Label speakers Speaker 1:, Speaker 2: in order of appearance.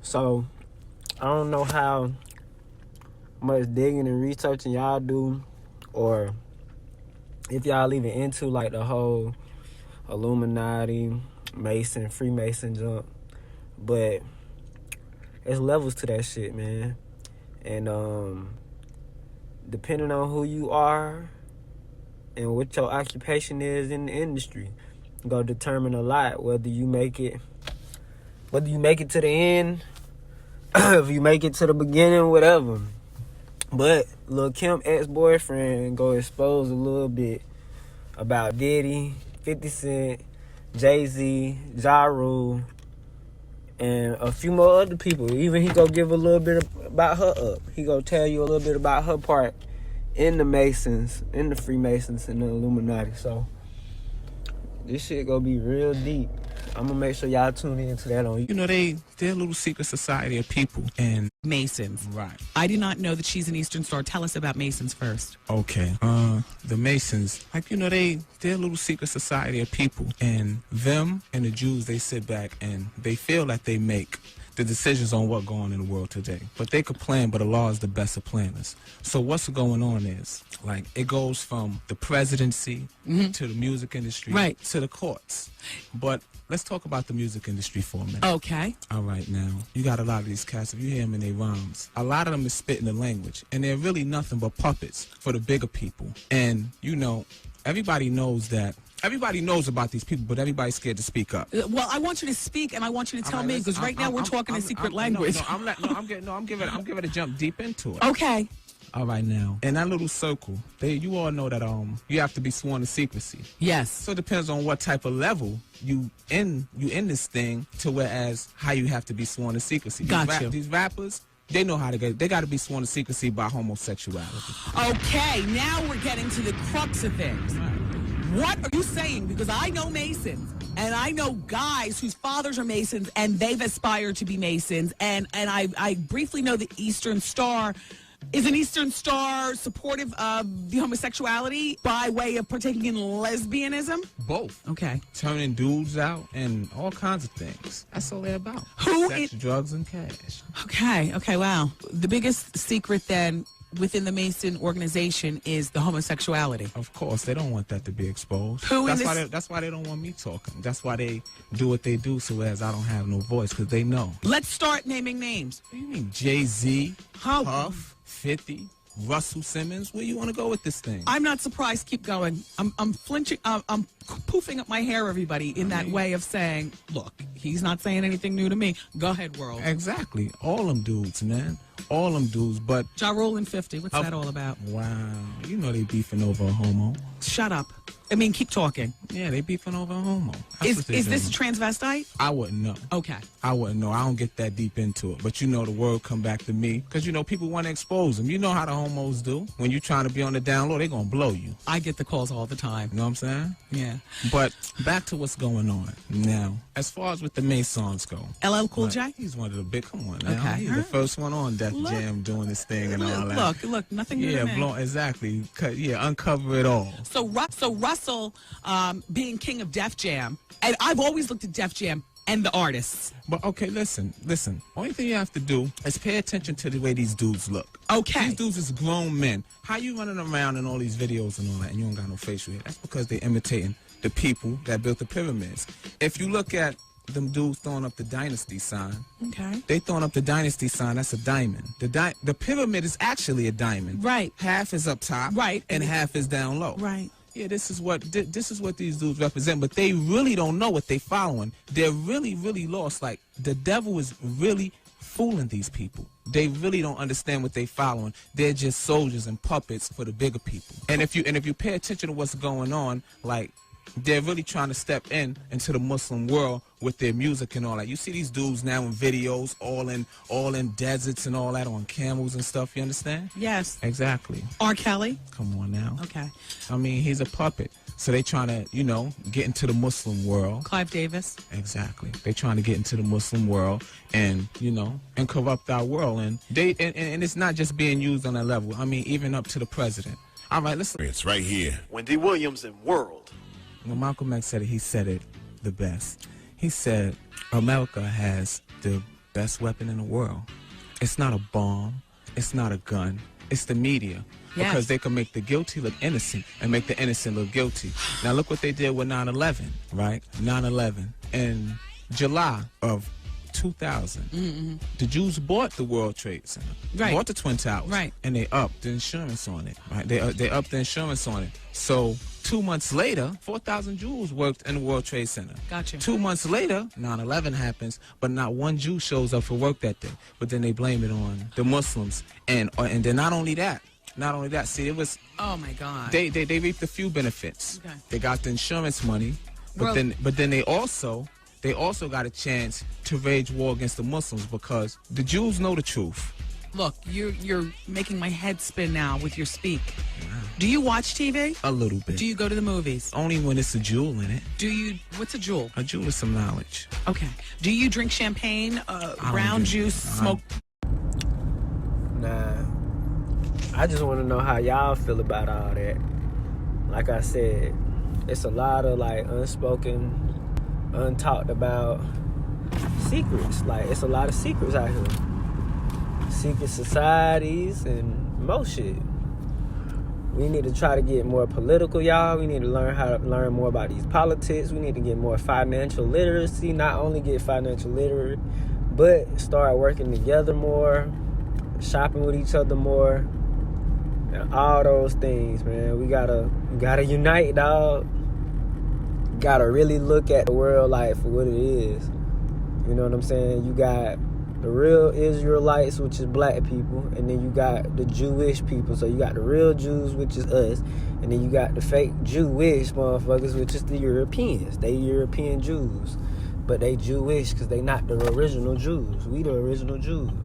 Speaker 1: So I don't know how much digging and researching y'all do, or if y'all even into like the whole Illuminati, Mason, Freemason jump, but there's levels to that shit, man. And depending on who you are and what your occupation is in the industry, gonna determine a lot whether you make it to the end, if you make it to the beginning, whatever. But Lil Kim ex-boyfriend go expose a little bit about Diddy, 50 Cent, JayZ, Ja Rule, and a few more other people. Even he go give a little bit about her up. He go tell you a little bit about her part in the Masons, in the Freemasons, and the Illuminati. So this shit gonna be real deep. I'm gonna make sure y'all tune into that on.
Speaker 2: You know, they're a little secret society of people and
Speaker 3: Masons.
Speaker 2: right.
Speaker 3: I did not know that she's an Eastern Star. Tell us about Masons first.
Speaker 2: Okay. The Masons, like, you know, they're a little secret society of people, and them and the Jews, they sit back and they feel that they make the decisions on what's going on in the world today. But they could plan, but Allah is the best of planners. So what's going on is, like, it goes from the presidency to the music industry to the courts. But let's talk about the music industry for a minute.
Speaker 3: Okay.
Speaker 2: All right, now, you got a lot of these cats, if you hear them in their rhymes, a lot of them is spitting the language, and they're really nothing but puppets for the bigger people. And, you know, everybody knows about these people, but everybody's scared to speak up.
Speaker 3: Well, I want you to speak, and I want you to tell me, because right now we're talking a secret language.
Speaker 2: I'm giving it a jump deep into it.
Speaker 3: Okay.
Speaker 2: All right, now, in that little circle, you all know that you have to be sworn to secrecy.
Speaker 3: Yes.
Speaker 2: So it depends on what type of level you in this thing, to whereas how you have to be sworn to secrecy. These rappers, they know how to get. They got to be sworn to secrecy by homosexuality.
Speaker 3: Okay, now we're getting to the crux of things.
Speaker 2: Right.
Speaker 3: What are you saying? Because I know Masons, and I know guys whose fathers are Masons, and they've aspired to be Masons, and I briefly know the Eastern Star. Is an Eastern Star supportive of the homosexuality by way of partaking in lesbianism?
Speaker 2: Both.
Speaker 3: Okay.
Speaker 2: Turning dudes out and all kinds of things. That's all they're about. Sex, drugs, and cash.
Speaker 3: Okay, wow. The biggest secret then within the Mason organization is the homosexuality.
Speaker 2: Of course, they don't want that to be exposed. That's why they don't want me talking. That's why they do what they do, so as I don't have no voice, because they know.
Speaker 3: Let's start naming names.
Speaker 2: What do you mean? JayZ, Puff, 50, Russell Simmons. Where you want to go with this thing?
Speaker 3: I'm not surprised. Keep going. I'm flinching. I'm poofing up my hair, everybody, in that way of saying, look, he's not saying anything new to me. Go ahead, world.
Speaker 2: Exactly. All them dudes, man. All them dudes, but...
Speaker 3: Ja Rule and 50. What's that all about?
Speaker 2: Wow. You know they beefing over a homo.
Speaker 3: Shut up. I mean, keep talking.
Speaker 2: Yeah, they beefing over a homo.
Speaker 3: Is this transvestite?
Speaker 2: I wouldn't know.
Speaker 3: Okay.
Speaker 2: I wouldn't know. I don't get that deep into it. But you know the word come back to me. Because, you know, people want to expose them. You know how the homos do. When you're trying to be on the down low, they're going to blow you.
Speaker 3: I get the calls all the time.
Speaker 2: You know what I'm saying?
Speaker 3: Yeah.
Speaker 2: But back to what's going on. Now, as far as with the Masons go.
Speaker 3: LL Cool J?
Speaker 2: He's one of the big, come on now.
Speaker 3: Okay.
Speaker 2: He's the first one on Def Jam doing this thing and all that.
Speaker 3: Look, nothing new to me.
Speaker 2: Yeah, exactly. Yeah, uncover it all.
Speaker 3: So Russell, being king of Def Jam, and I've always looked at Def Jam and the artists.
Speaker 2: But okay, listen. Only thing you have to do is pay attention to the way these dudes look.
Speaker 3: Okay.
Speaker 2: These dudes is grown men. How you running around in all these videos and all that, and you don't got no facial hair? That's because they're imitating the people that built the pyramids. If you look at them dudes throwing up the dynasty sign.
Speaker 3: Okay.
Speaker 2: They throwing up the dynasty sign. That's a diamond. The pyramid is actually a diamond.
Speaker 3: Right.
Speaker 2: Half is up top.
Speaker 3: Right.
Speaker 2: And half is down low.
Speaker 3: Right.
Speaker 2: Yeah, this is what these dudes represent, but they really don't know what they following. They're really, really lost. Like, the devil is really fooling these people. They really don't understand what they following. They're just soldiers and puppets for the bigger people. And if you pay attention to what's going on, like, they're really trying to step into the Muslim world with their music and all that. You see these dudes now in videos, all in deserts and all that, on camels and stuff. You understand?
Speaker 3: Yes.
Speaker 2: Exactly.
Speaker 3: R. Kelly.
Speaker 2: Come on now.
Speaker 3: Okay.
Speaker 2: I mean, he's a puppet. So they trying to, get into the Muslim world.
Speaker 3: Clive Davis.
Speaker 2: Exactly. They trying to get into the Muslim world and, and corrupt our world. And and it's not just being used on that level. I mean, even up to the president. All right, listen.
Speaker 4: It's right here.
Speaker 5: Wendy Williams and World.
Speaker 2: When Malcolm X said it, he said it the best. He said America has the best weapon in the world. It's not a bomb. It's not a gun. It's the media.
Speaker 3: Yes.
Speaker 2: Because they can make the guilty look innocent and make the innocent look guilty. Now look what they did with 9/11, right? 9/11. In July of 2000, the Jews bought the World Trade Center,
Speaker 3: Right.
Speaker 2: bought the Twin Towers,
Speaker 3: Right.
Speaker 2: and they upped the insurance on it, right? They upped the insurance on it. So 2 months later, 4,000 Jews worked in the World Trade Center.
Speaker 3: Gotcha.
Speaker 2: 2 months later, 9/11 happens, but not one Jew shows up for work that day. But then they blame it on the Muslims, and then not only that. See, it was
Speaker 3: Oh my God.
Speaker 2: they reaped a few benefits.
Speaker 3: Okay.
Speaker 2: They got the insurance money, but
Speaker 3: Well-
Speaker 2: then they also got a chance to wage war against the Muslims because the Jews know the truth.
Speaker 3: Look, you're making my head spin now with your speak. Do you watch TV?
Speaker 2: A little bit.
Speaker 3: Do you go to the movies?
Speaker 2: Only when it's a jewel in it.
Speaker 3: What's a jewel?
Speaker 2: A jewel is some knowledge.
Speaker 3: Okay. Do you drink champagne, brown
Speaker 2: do-
Speaker 3: juice, smoke?
Speaker 1: Nah. I just want to know how y'all feel about all that. Like I said, it's a lot of like unspoken, untalked about secrets. Like it's a lot of secrets out here. Secret societies and more shit. We need to try to get more political, y'all. We need to learn more about these politics. We need to get more financial literacy. Not only get financial literate, but start working together more, shopping with each other more, and all those things, man. We gotta unite, dog. Gotta really look at the world like for what it is. You know what I'm saying? You got the real Israelites, which is black people, and then you got the Jewish people. So you got the real Jews, which is us, and then you got the fake Jewish motherfuckers, which is the Europeans. They European Jews, but they Jewish because they not the original Jews. We the original Jews.